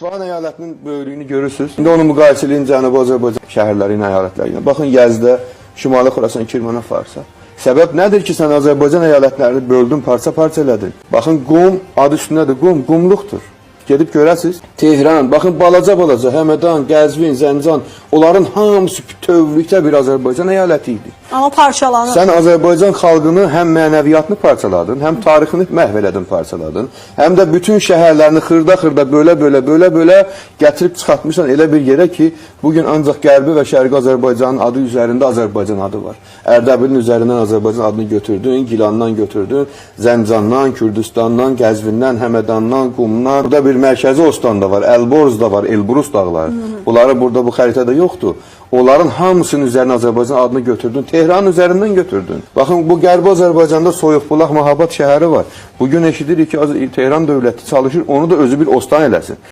İsfahan əyalətinin böyüklüyünü görürsünüz. İndi onu müqayisə edin Cənubi Azərbaycan şəhərləri ilə, əyalətləri ilə. Baxın Gəzdə, Şimali Xorasan, Kirmana, Farsa. Səbəb nədir ki, sən Azərbaycan əyalətlərini böldün, parça-parça elədin? Baxın, Qum adı üstündədir, Qum, qumluqdur. Gedib görəsiniz. Tehran, baxın balaca-balaca, Həmədan, Qəzvin, Zəncan, onların hamısı bütövlükdə bir Azərbaycan əyaləti idi. Amma parçalanır. Sən Azərbaycan xalqını həm mənəviyyatını parçaladın, həm tarixini məhv elədin, parçaladın, həm də bütün şəhərlərini xırda-xırda, bölə-bölə gətirib çıxartmışsan elə bir yerə ki, bugün ancaq Qərbi və Şərqi Azərbaycanın adı üzərində Azərbaycan adı var. Ərdəbilin üzərindən Azərbaycan adını götürdün, Gilandan götürdün, Zəncandan, Kürdistandan, Qəzvindən, Həmədandan, Qumdan. Burada bir mərkəzi Ostan da var, Əlborz da var, Elbrus dağları. Bunları burada bu xəritədə yoxdur. Onların hamısının üzərinə Azərbaycan adını götürdün, Tehran üzərindən götürdün. Baxın, bu Qərbi Azərbaycanda Soyuqbulaq, Mahabat şəhəri var. Bugün eşidirik ki, Tehran dövləti çalışır, onu da özü bir ostan eləsin.